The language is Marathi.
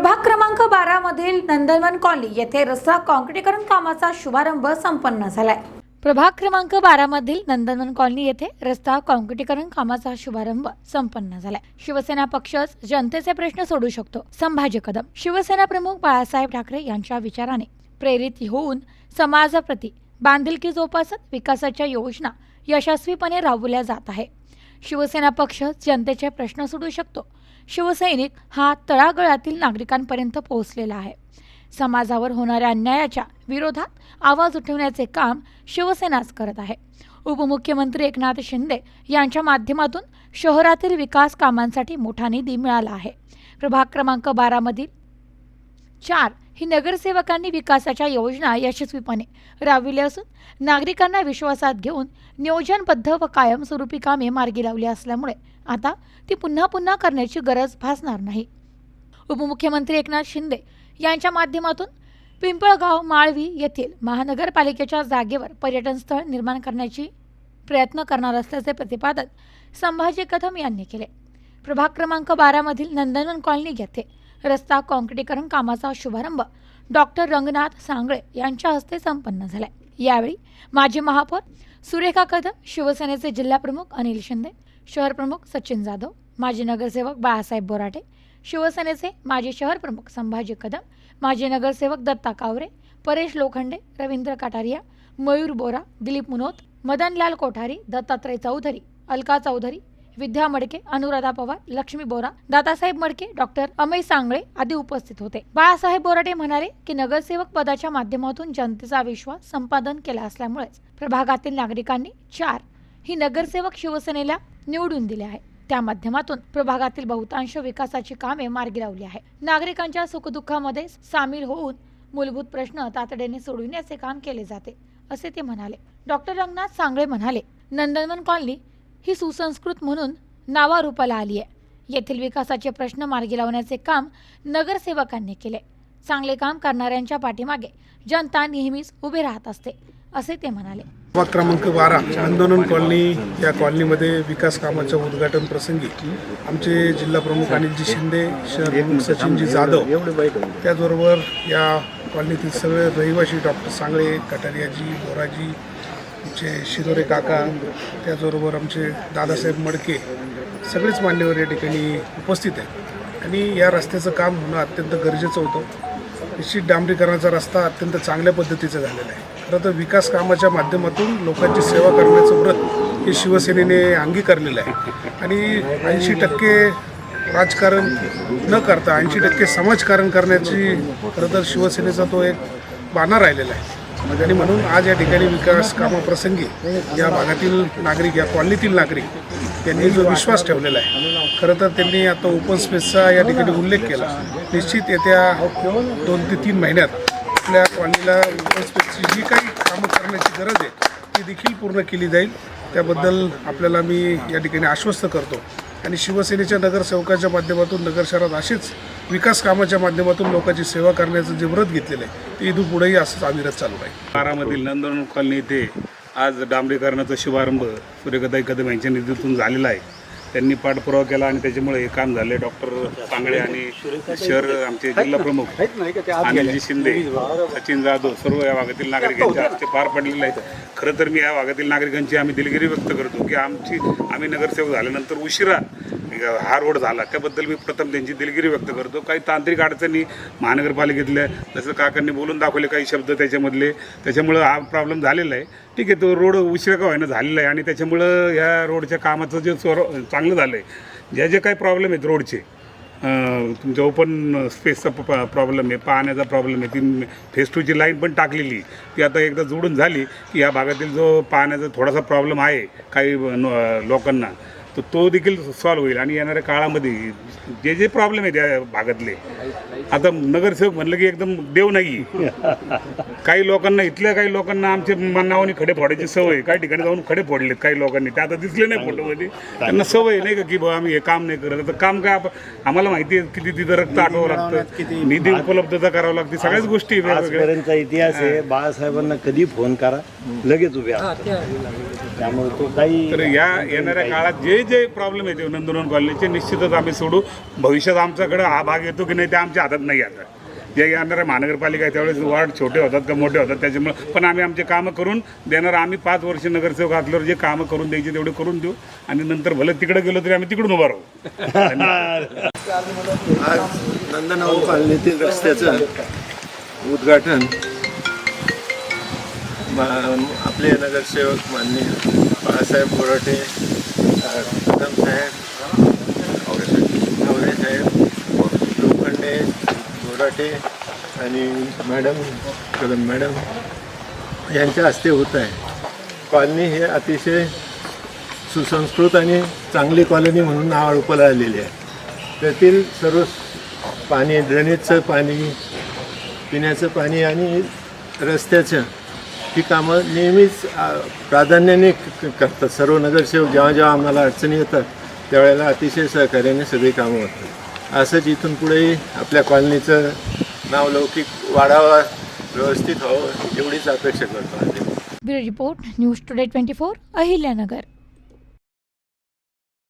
प्रभाग क्रमांक 12 मधील नंदनवन कॉलनी येथे रस्ता काँक्रीटीकरण कामाचा शुभारंभ संपन्न झालाय। प्रभाग क्रमांक 12 मधील नंदनवन कॉलनी येथे रस्ता काँक्रीटीकरण कामाचा शुभारंभ संपन्न झालाय। शिवसेना पक्षच जनतेचे प्रश्न सोडू शकतो। संभाजी कदम। शिवसेना प्रमुख बाळासाहेब ठाकरे यांच्या विचाराने प्रेरित होऊन समाजाप्रती बांधिलकी जोपासत विकासाच्या योजना यशस्वीपणे राबवल्या जात आहे। शिवसेना पक्ष जनतेचे प्रश्न सोडू शकतो। शिवसैनिक हा तळागाळातील नागरिकांपर्यंत पोहोचलेला आहे। समाजावर होणाऱ्या अन्यायाच्या विरोधात आवाज उठवण्याचे काम शिवसेनाच करत आहे। उपमुख्यमंत्री एकनाथ शिंदे यांच्या माध्यमातून शहरातील विकास कामांसाठी मोठा निधी मिळाला आहे। प्रभाग क्रमांक 12 मधील 4 ही नगरसेवकांनी विकासाच्या योजना यशस्वीपणे राबविल्या असून नागरिकांना विश्वासात घेऊन नियोजनबद्ध व कायमस्वरूपी कामे मार्गी लावली असल्यामुळे आता ती पुन्हा करण्याची गरज भासणार नाही। उपमुख्यमंत्री एकनाथ शिंदे यांच्या माध्यमातून पिंपळगाव माळवी येथील महानगरपालिकेच्या जागेवर पर्यटन स्थळ निर्माण करण्याची प्रयत्न करणार असल्याचे प्रतिपादन संभाजी कदम यांनी केले। प्रभाग क्रमांक 12 मधील नंदनवन कॉलनी येथे रस्ता काँक्रीटीकरण कामाचा शुभारंभ डॉक्टर रंगनाथ सांगळे यांच्या हस्ते संपन्न झाला। यावेळी माजी महापौर सुरेखा कदम, शिवसेनेचे जिल्हा प्रमुख अनिल शिंदे, शहर प्रमुख सचिन जाधव, माजी नगरसेवक बाळासाहेब बोराटे, शिवसेनेचे माजी शहर प्रमुख संभाजी कदम, माजी नगरसेवक दत्ता कावरे, परेश लोखंडे, रवींद्र कटारिया, मयूर बोरा, दिलीप मुनोत, मदनलाल कोठारी, दत्तात्रय चौधरी, अलका चौधरी, विद्या मडके, अनुराधा पवार, लक्ष्मी बोरा, दादासाहेब मडके, डॉक्टर अमय सांगळे आदी उपस्थित होते। बाळासाहेब बोराटे म्हणाले की नगरसेवक पदाच्या माध्यमातून जनतेचा विश्वास संपादन केला असल्यामुळे प्रभागातील नागरिकांनी 4 ही नगरसेवक शिवसेनेला निवडून दिले आहे। त्या माध्यमातून प्रभागातील बहुतांश विकासाची कामे मार्गी लावली आहे। नागरिकांच्या सुखदुःखामध्ये सामील होऊन मूलभूत प्रश्न तातडीने सोडविण्याचे काम केले जाते असे ते म्हणाले। डॉक्टर रंगनाथ सांगळे म्हणाले, नंदनवन कॉलनी ही सुसंस्कृत म्हणून नावारूपाला आली आहे। येथील विकासाचे प्रश्न मार्गी लावण्याचे काम नगरसेवकांनी केले। चांगले काम करणाऱ्यांच्या पाठीमागे जनता नेहमीच उभी राहत असते असे ते म्हणाले। प्रभाग क्रमांक 12 नंदनवन कॉलनी या कॉलनीमध्ये विकास कामाच्या उद्घाटन प्रसंगी आमचे जिल्हा प्रमुख अनिलजी शिंदे, शहर प्रमुख सचिनजी जाधव, त्याचबरोबर या कॉलनीतील सगळे रहिवासी डॉक्टर सांगळे, कटारियाजी, बोराजी, आमचे शिदोरे काका, त्याचबरोबर आमचे दादासाहेब मडके, सगळेच मान्यवर या ठिकाणी उपस्थित आहेत। आणि या रस्त्याचं काम होणं अत्यंत गरजेचं होतं। निश्चित डांबरीकरणाचा रस्ता अत्यंत चांगल्या पद्धतीचा झालेला आहे। खरं तर विकास कामाच्या माध्यमातून लोकांची सेवा करण्याचं व्रत हे शिवसेनेने अंगीकारलेलं आहे। आणि 80% राजकारण न करता 80% समाजकारण करण्याची खरं तर शिवसेनेचा तो एक बाणा राहिलेला आहे। आणि म्हणून आज या ठिकाणी विकास कामाप्रसंगी या भागातील नागरिक, या कॉलनीतील नागरिक यांनी जो विश्वास ठेवलेला आहे, खरं तर त्यांनी आता ओपन स्पेसचा या ठिकाणी उल्लेख केला। निश्चित येत्या 2 ते 3 महिन्यात आपल्या कॉलनीला ओपन स्पेसची जी काही कामं करण्याची गरज आहे ती देखील पूर्ण केली जाईल। त्याबद्दल आपल्याला मी या ठिकाणी आश्वस्त करतो। आणि शिवसेनेच्या नगरसेवकाच्या माध्यमातून नगर शहरात अशीच विकास कामाच्या माध्यमातून लोकांची सेवा करण्याचं जे व्रत घेतलेलं आहे ते इथून पुढेही असंच अविरत चालू आहे। 12 मधील नंदनवन कॉलनी येथे आज डांबरीकरणाचा शुभारंभ सुरेखाताई कदम यांच्या नेतृत्वातून झालेला आहे। त्यांनी पाठपुरावा केला आणि त्याच्यामुळे हे काम झाले। डॉक्टर सांगळे आणि शहर आमचे जिल्हा प्रमुख अनिलजी शिंदे, सचिन जाधव, सर्व या भागातील नागरिकांच्या हस्ते पार पडलेले आहेत। खरं तर मी या भागातील नागरिकांची आम्ही दिलगिरी व्यक्त करतो की आम्ही नगरसेवक झाल्यानंतर उशिरा हा रोड झाला, त्याबद्दल मी प्रथम त्यांची दिलगिरी व्यक्त करतो। काही तांत्रिक अडचणी महानगरपालिकेतल्या, जसं काकांनी बोलून दाखवले काही शब्द त्याच्यामधले, त्याच्यामुळं हा प्रॉब्लेम झालेला आहे। ठीक आहे, तो रोड उशिरा का होईना झालेला आहे आणि त्याच्यामुळं या रोडच्या कामाचं जे चांगलं झालं आहे। जे काही प्रॉब्लेम आहेत रोडचे, तुमच्या ओपन स्पेसचा प्रॉब्लेम आहे, पाण्याचा प्रॉब्लेम आहे, ती फेज 2ची लाईन पण टाकलेली, ती आता एकदा जोडून झाली की या भागातील जो पाण्याचा थोडासा प्रॉब्लेम आहे काही लोकांना, तो देखील सॉल्व्ह होईल। आणि येणाऱ्या काळामध्ये जे प्रॉब्लेम आहेत या भागातले, आता नगरसेवक म्हणलं की एकदम देव नाही। काही लोकांना, इथल्या काही लोकांना आमच्या नावाने खडे फोडायची सवय, काही ठिकाणी जाऊन खडे फोडलेत काही लोकांनी, ते आता दिसले नाही फोटोमध्ये। त्यांना सवय नाही का की बाबा आम्ही हे काम नाही करत। तर काम काय, आम्हाला माहिती आहे किती तिथं रक्त आटवावं लागतं, निधी उपलब्धता करावं लागते, सगळ्याच गोष्टी वेगवेगळ्या इतिहास आहे। बाळासाहेबांना कधी फोन करा लगेच उभे असतात, त्यामुळे तो काही तर या येणाऱ्या काळात जे जे प्रॉब्लेम आहे ते नंदनवन कॉलनीचे निश्चितच आम्ही सोडू. भविष्यात आमच्याकडे हा भाग येतो की नाही ते आमच्या हातात नाही आता. जे येणार महानगरपालिका आहे त्यावेळेस वॉर्ड छोटे होतात का मोठे होतात त्याच्यामुळे पण आम्ही आमचे कामं करून देणार. आम्ही 5 वर्ष नगरसेवक असल्यावर जे कामं करून द्यायचे तेवढे करून देऊ आणि नंतर भले तिकडे गेलो तरी आम्ही तिकडून उभा राहू. आज नंदनवन कॉलनीतील रस्त्याचं उद्घाटन आपले नगरसेवक माननीय बाळासाहेब बोराटे, कदम साहेब, आवरे साहेब, लोखंडे, बोराटे आणि कदम मॅडम यांच्या हस्ते होत आहे. कॉलनी हे अतिशय सुसंस्कृत आणि चांगली कॉलनी म्हणून नावारूपाला आलेली आहे. त्यातील सर्व पाणी, ड्रेनेजचं पाणी, पिण्याचं पाणी आणि रस्त्याचं ही कामं नेहमीच प्राधान्याने करतात. सर्व नगरसेवक जेव्हा जेव्हा आम्हाला अडचणी येतात त्यावेळेला अतिशय सहकार्याने सगळी कामं होतात. असंच इथून पुढेही आपल्या कॉलनीचं नावलौकिक वाढावा, व्यवस्थित व्हावं एवढीच अपेक्षा करतो. Bureau report, news today 24, Ahilyanagar.